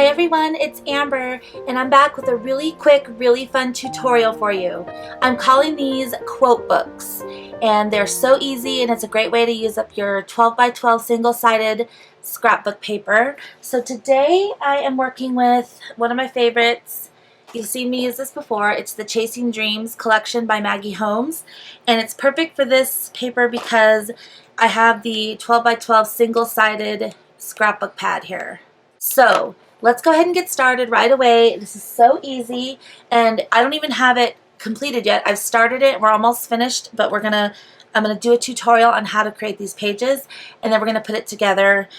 Hi everyone, it's Amber, and I'm back with a really quick, really fun tutorial for you. I'm calling these quote books, and they're so easy, and it's a great way to use up your 12 by 12 single-sided scrapbook paper. So today I am working with one of my favorites. You've seen me use this before. It's the Chasing Dreams collection by Maggie Holmes, and it's perfect for this paper because I have the 12 by 12 single-sided scrapbook pad here. So let's go ahead and get started right away. This is so easy, and I don't even have it completed yet. I've started it. We're almost finished, but I'm gonna do a tutorial on how to create these pages, and then we're gonna put it together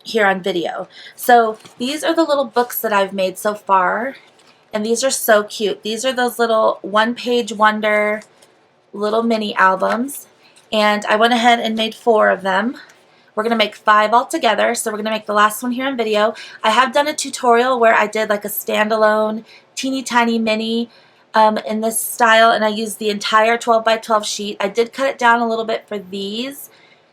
here on video. So these are the little books that I've made so far, and these are so cute. These are those little one-page wonder little mini albums, and I went ahead and made 4 of them. We're going to make 5 altogether, so we're going to make the last one here on video. I have done a tutorial where I did like a standalone teeny tiny mini in this style, and I used the entire 12 by 12 sheet. I did cut it down a little bit for these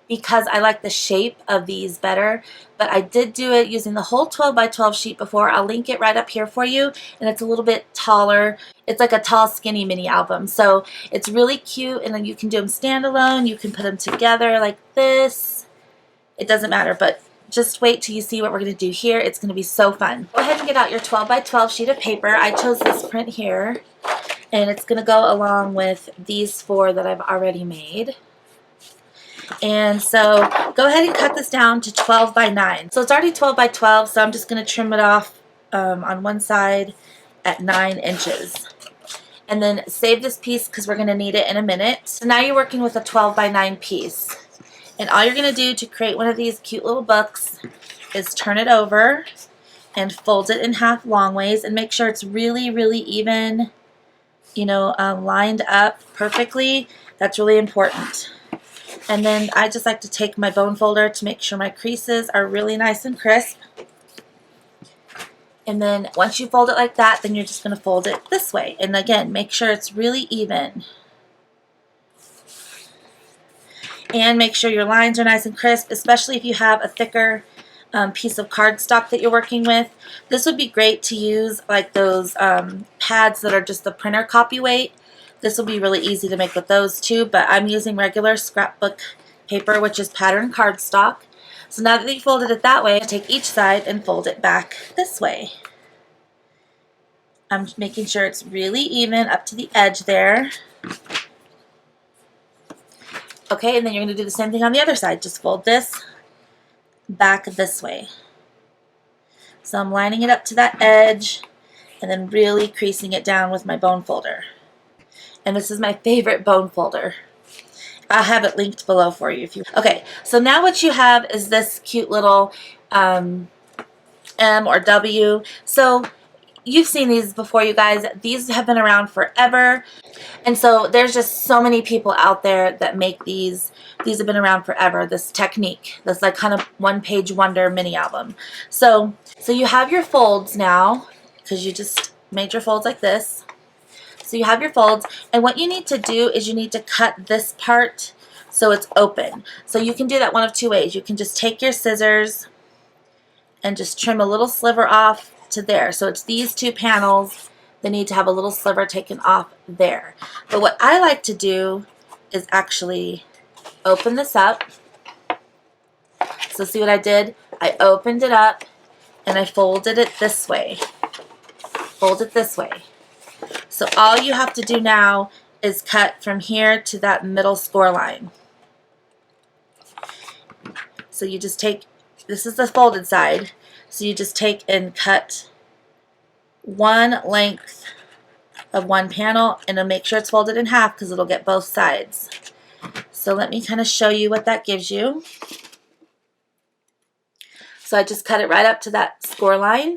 because I like the shape of these better, but I did do it using the whole 12 by 12 sheet before. I'll link it right up here for you, and it's a little bit taller. It's like a tall, skinny mini album, so it's really cute, and then you can do them standalone. You can put them together like this. It doesn't matter, but just wait till you see what we're going to do here. It's going to be so fun. Go ahead and get out your 12 by 12 sheet of paper. I chose this print here, and it's going to go along with these 4 that I've already made. And so go ahead and cut this down to 12 by 9. So it's already 12 by 12, so I'm just going to trim it off on one side at 9 inches. And then save this piece because we're going to need it in a minute. So now you're working with a 12 by 9 piece. And all you're going to do to create one of these cute little books is turn it over and fold it in half long ways and make sure it's really, really even, you know, lined up perfectly. That's really important. And then I just like to take my bone folder to make sure my creases are really nice and crisp. And then once you fold it like that, then you're just going to fold it this way. And again, make sure it's really even. And make sure your lines are nice and crisp, especially if you have a thicker piece of cardstock that you're working with. This would be great to use like those pads that are just the printer copy weight. This will be really easy to make with those too, but I'm using regular scrapbook paper, which is patterned cardstock. So now that you folded it that way, take each side and fold it back this way. I'm making sure it's really even up to the edge there. Okay, and then you're going to do the same thing on the other side. Just fold this back this way. So I'm lining it up to that edge and then really creasing it down with my bone folder. And this is my favorite bone folder. I'll have it linked below for you if you. Okay, so now what you have is this cute little M or W. So you've seen these before, you guys. These have been around forever. And so there's just so many people out there that make these. These have been around forever, this technique. This like kind of one-page wonder mini album. So you have your folds now, because you just made your folds like this. So you have your folds, and what you need to do is you need to cut this part so it's open. So you can do that one of 2 ways. You can just take your scissors and just trim a little sliver off to there. So it's these 2 panels that need to have a little sliver taken off there. But what I like to do is actually open this up. So see what I did? I opened it up and I folded it this way. Fold it this way. So all you have to do now is cut from here to that middle score line. So you just take, this is the folded side, so you just take and cut one length of one panel, and it'll make sure it's folded in half because it'll get both sides. So let me kind of show you what that gives you. So I just cut it right up to that score line.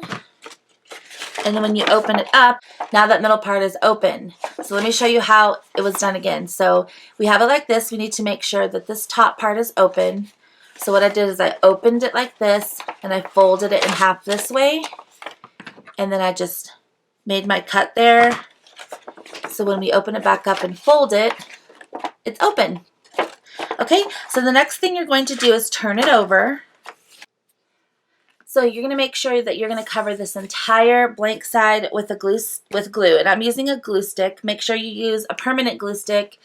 And then when you open it up, now that middle part is open. So let me show you how it was done again. So we have it like this. We need to make sure that this top part is open. So what I did is I opened it like this, and I folded it in half this way. And then I just made my cut there. So when we open it back up and fold it, it's open. Okay, so the next thing you're going to do is turn it over. So you're going to make sure that you're going to cover this entire blank side with glue. And I'm using a glue stick. Make sure you use a permanent glue stick.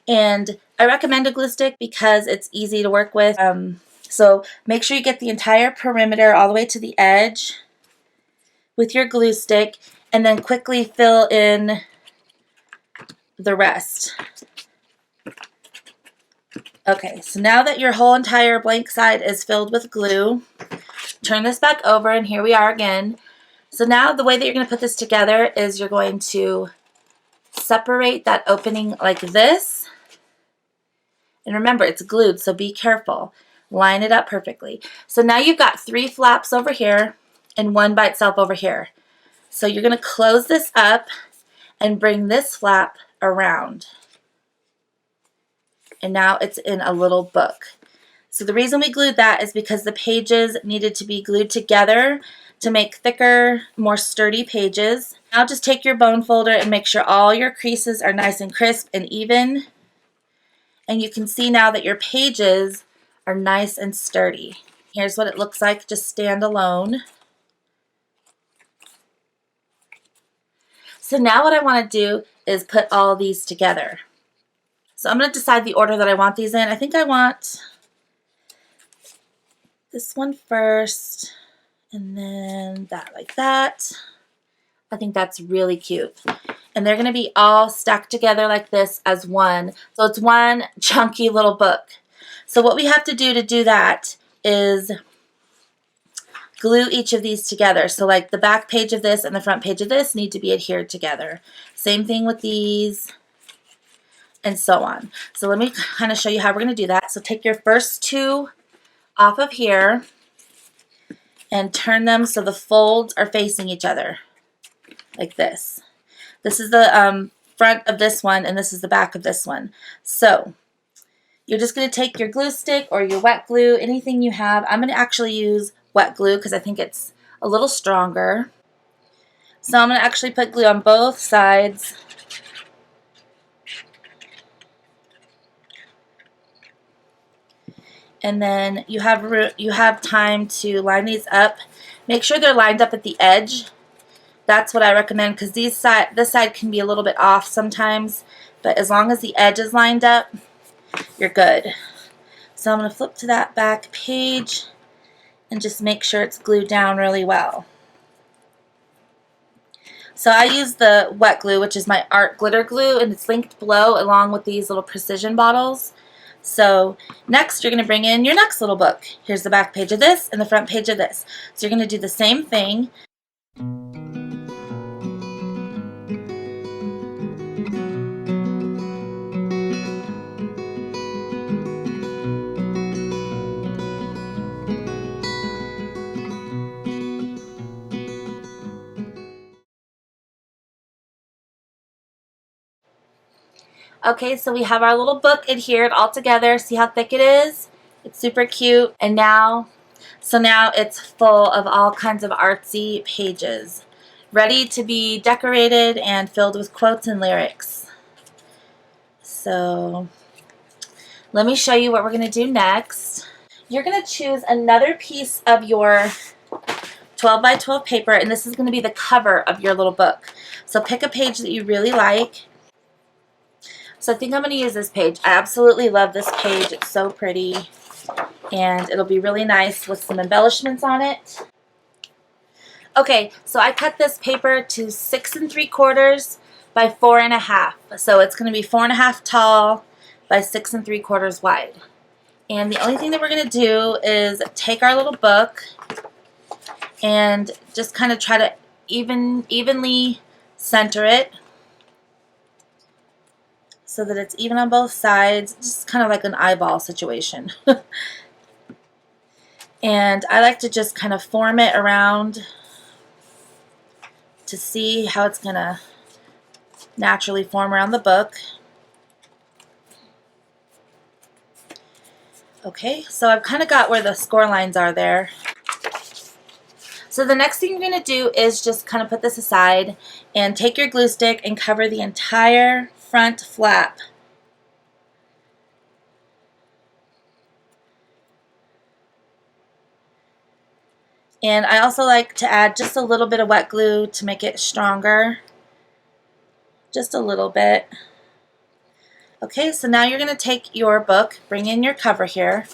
And I recommend a glue stick because it's easy to work with. So make sure you get the entire perimeter all the way to the edge with your glue stick, and then quickly fill in the rest. Okay, so now that your whole entire blank side is filled with glue, turn this back over, and here we are again. So now the way that you're going to put this together is you're going to separate that opening like this. And remember, it's glued, so be careful. Line it up perfectly. So now you've got 3 flaps over here and 1 by itself over here. So you're going to close this up and bring this flap around. And now it's in a little book. So the reason we glued that is because the pages needed to be glued together to make thicker, more sturdy pages. Now just take your bone folder and make sure all your creases are nice and crisp and even. And you can see now that your pages are nice and sturdy. Here's what it looks like just stand alone. So now what I want to do is put all these together. So I'm going to decide the order that I want these in. I think I want this one first, and then that like that. I think that's really cute. And they're going to be all stacked together like this as one. So it's one chunky little book. So what we have to do that is glue each of these together. So like the back page of this and the front page of this need to be adhered together. Same thing with these, and so on. So let me kind of show you how we're going to do that. So take your first 2 off of here and turn them so the folds are facing each other like this. This is the front of this one, and this is the back of this one. So you're just going to take your glue stick or your wet glue, anything you have. I'm going to actually use wet glue because I think it's a little stronger. So I'm going to actually put glue on both sides. And then you have time to line these up. Make sure they're lined up at the edge. That's what I recommend because this side can be a little bit off sometimes, but as long as the edge is lined up, you're good. So I'm going to flip to that back page and just make sure it's glued down really well. So I use the wet glue, which is my art glitter glue, and it's linked below along with these little precision bottles. So next you're going to bring in your next little book. Here's the back page of this and the front page of this. So you're going to do the same thing. Okay, so we have our little book adhered all together. See how thick it is? It's super cute. And now it's full of all kinds of artsy pages, ready to be decorated and filled with quotes and lyrics. So let me show you what we're going to do next. You're going to choose another piece of your 12 by 12 paper, and this is going to be the cover of your little book. So pick a page that you really like. So I think I'm going to use this page. I absolutely love this page. It's so pretty, and it'll be really nice with some embellishments on it. Okay, so I cut this paper to 6 3/4 by 4 1/2. So it's going to be 4 1/2 tall by 6 3/4 wide. And the only thing that we're going to do is take our little book and just kind of try to evenly center it so that it's even on both sides, just kind of like an eyeball situation. And I like to just kind of form it around to see how it's going to naturally form around the book. Okay, so I've kind of got where the score lines are there. So the next thing you're going to do is just kind of put this aside and take your glue stick and cover the entire front flap. And I also like to add just a little bit of wet glue to make it stronger. Just a little bit. Okay, so now you're going to take your book, bring in your cover here,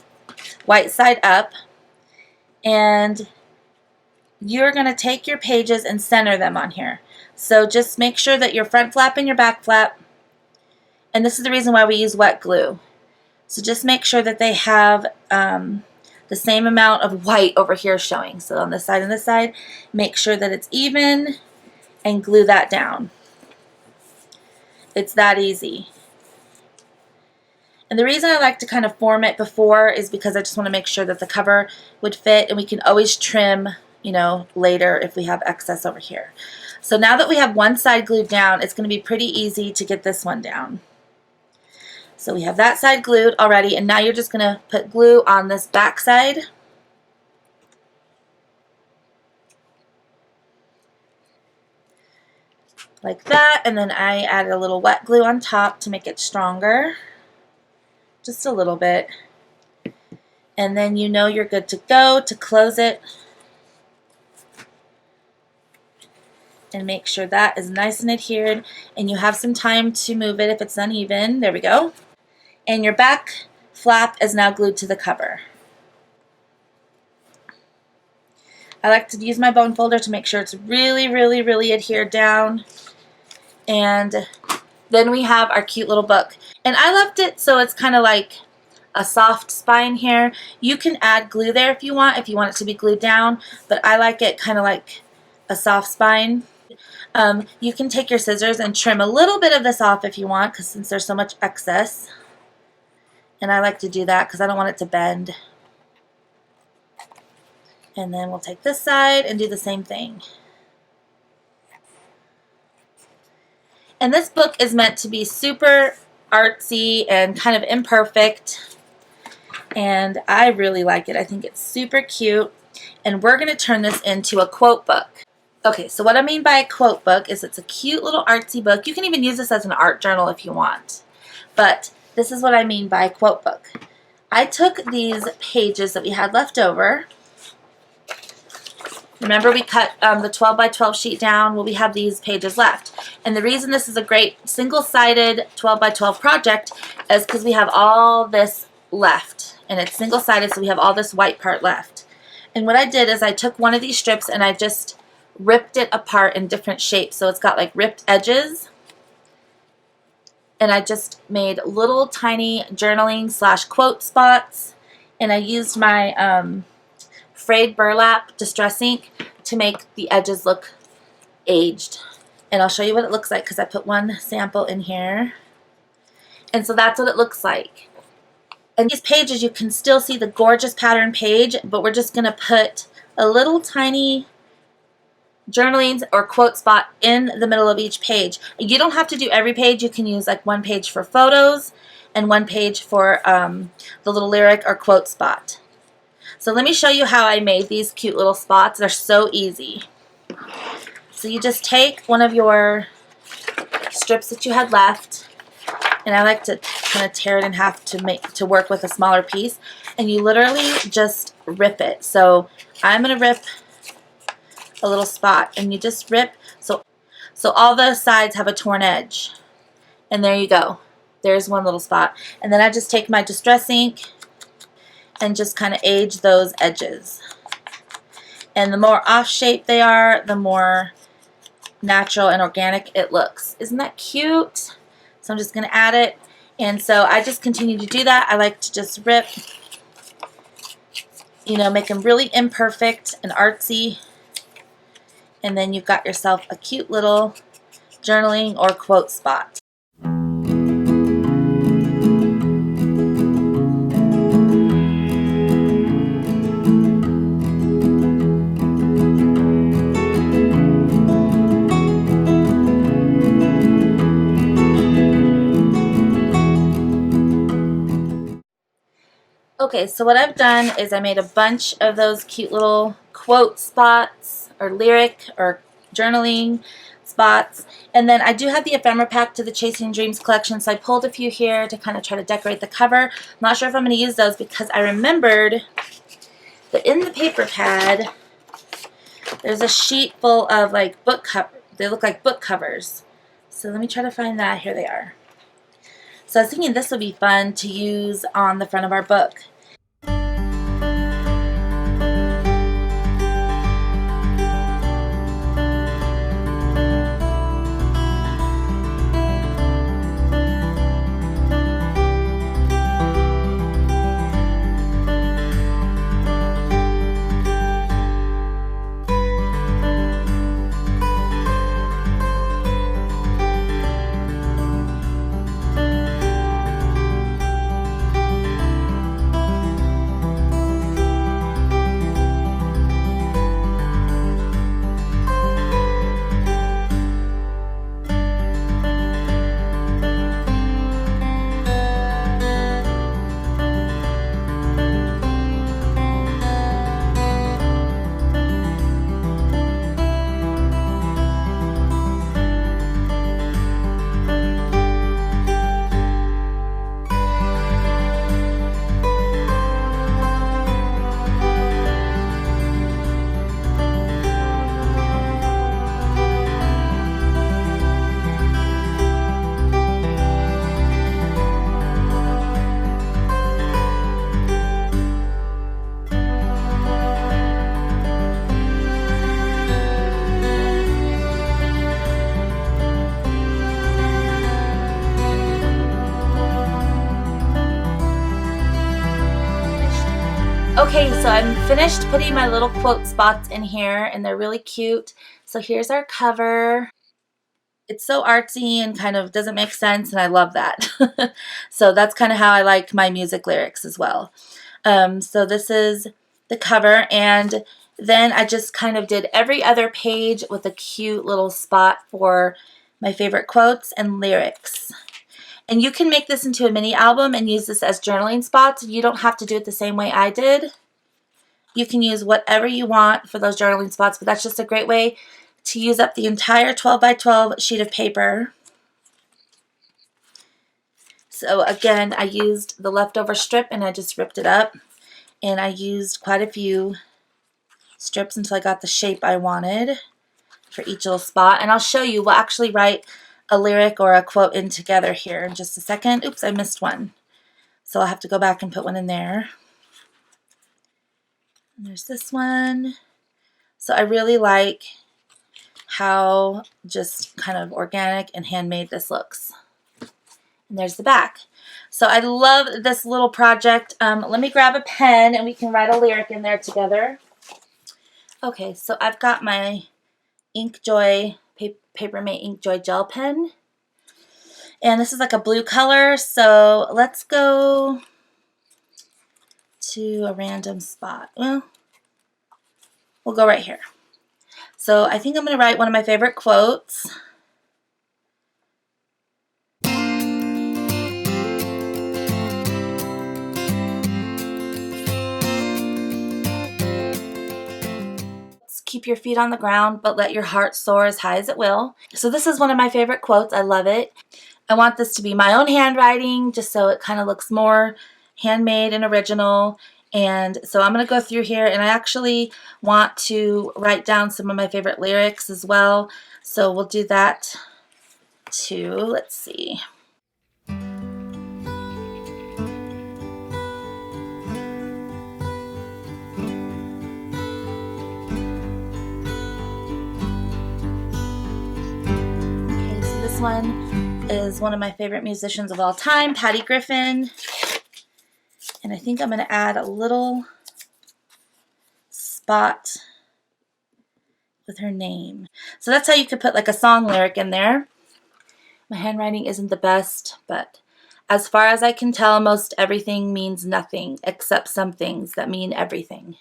white side up, and you're going to take your pages and center them on here. So just make sure that your front flap and your back flap, and this is the reason why we use wet glue. So just make sure that they have the same amount of white over here showing. So on this side and this side, make sure that it's even and glue that down. It's that easy. And the reason I like to kind of form it before is because I just want to make sure that the cover would fit, and we can always trim, you know, later if we have excess over here. So now that we have one side glued down, it's going to be pretty easy to get this one down. So we have that side glued already, and now you're just going to put glue on this back side. Like that, and then I added a little wet glue on top to make it stronger. Just a little bit. And then you know you're good to go to close it. And make sure that is nice and adhered, and you have some time to move it if it's uneven. There we go. And your back flap is now glued to the cover. I like to use my bone folder to make sure it's really, really, really adhered down. And then we have our cute little book. And I left it so it's kind of like a soft spine here. You can add glue there if you want it to be glued down, but I like it kind of like a soft spine. You can take your scissors and trim a little bit of this off if you want, because since there's so much excess. And I like to do that because I don't want it to bend. And then we'll take this side and do the same thing. And this book is meant to be super artsy and kind of imperfect. And I really like it. I think it's super cute. And we're going to turn this into a quote book. Okay, so what I mean by a quote book is it's a cute little artsy book. You can even use this as an art journal if you want. But this is what I mean by a quote book. I took these pages that we had left over. Remember we cut the 12 by 12 sheet down? Well, we have these pages left. And the reason this is a great single-sided 12 by 12 project is because we have all this left. And it's single-sided, so we have all this white part left. And what I did is I took one of these strips and I just ripped it apart in different shapes. So it's got like ripped edges. And I just made little tiny journaling / quote spots. And I used my frayed burlap distress ink to make the edges look aged. And I'll show you what it looks like because I put one sample in here. And so that's what it looks like. And these pages, you can still see the gorgeous pattern page, but we're just going to put a little tiny journaling or quote spot in the middle of each page. You don't have to do every page. You can use like one page for photos and one page for the little lyric or quote spot. So let me show you how I made these cute little spots. They're so easy. So you just take one of your strips that you had left, and I like to kind of tear it in half to work with a smaller piece, and you literally just rip it. So I'm going to rip a little spot, and you just rip so all the sides have a torn edge. And there you go. There's one little spot. And then I just take my distress ink and just kind of age those edges. And the more off shape they are, the more natural and organic it looks. Isn't that cute? So I'm just going to add it. And so I just continue to do that. I like to just rip, you know, make them really imperfect and artsy. And then you've got yourself a cute little journaling or quote spot. Okay, so what I've done is I made a bunch of those cute little quote spots or lyric or journaling spots. And then I do have the ephemera pack to the Chasing Dreams collection, so I pulled a few here to kind of try to decorate the cover. I'm not sure if I'm going to use those because I remembered that in the paper pad there's a sheet full of like they look like book covers. So let me try to find that. Here they are. So I was thinking this would be fun to use on the front of our book. Okay, so I'm finished putting my little quote spots in here, and they're really cute. So here's our cover. It's so artsy and kind of doesn't make sense, and I love that. So that's kind of how I like my music lyrics as well. So this is the cover, and then I just kind of did every other page with a cute little spot for my favorite quotes and lyrics. And you can make this into a mini album and use this as journaling spots. You don't have to do it the same way I did. You can use whatever you want for those journaling spots, but that's just a great way to use up the entire 12 by 12 sheet of paper. So again, I used the leftover strip and I just ripped it up. And I used quite a few strips until I got the shape I wanted for each little spot. And I'll show you, we'll actually write a lyric or a quote in together here in just a second. Oops, I missed one. So I'll have to go back and put one in there. And there's this one. So I really like how just kind of organic and handmade this looks. And there's the back. So I love this little project. Let me grab a pen and we can write a lyric in there together. Okay, so I've got my Inkjoy Papermate Inkjoy gel pen. And this is like a blue color, so let's go to a random spot. Well, we'll go right here. So I think I'm going to write one of my favorite quotes. Keep your feet on the ground, but let your heart soar as high as it will. So this is one of my favorite quotes. I love it. I want this to be my own handwriting, just so it kind of looks more handmade and original. And so I'm going to go through here, and I actually want to write down some of my favorite lyrics as well. So we'll do that too. Let's see. This one is one of my favorite musicians of all time, Patty Griffin. And I think I'm going to add a little spot with her name. So that's how you could put like a song lyric in there. My handwriting isn't the best, but as far as I can tell, most everything means nothing except some things that mean everything.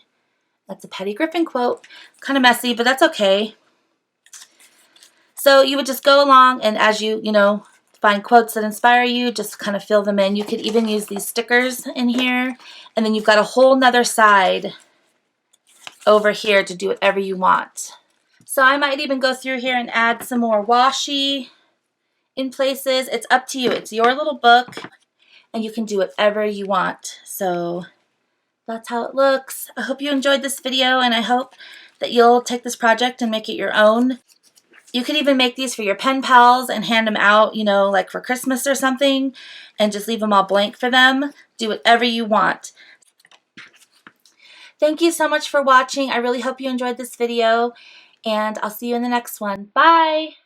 That's a Patty Griffin quote. Kind of messy, but that's okay. So you would just go along, and as you find quotes that inspire you, just kind of fill them in. You could even use these stickers in here, and then you've got a whole nother side over here to do whatever you want. So I might even go through here and add some more washi in places. It's up to you. It's your little book, and you can do whatever you want. So that's how it looks. I hope you enjoyed this video, and I hope that you'll take this project and make it your own. You could even make these for your pen pals and hand them out, you know, like for Christmas or something, and just leave them all blank for them. Do whatever you want. Thank you so much for watching. I really hope you enjoyed this video, and I'll see you in the next one. Bye!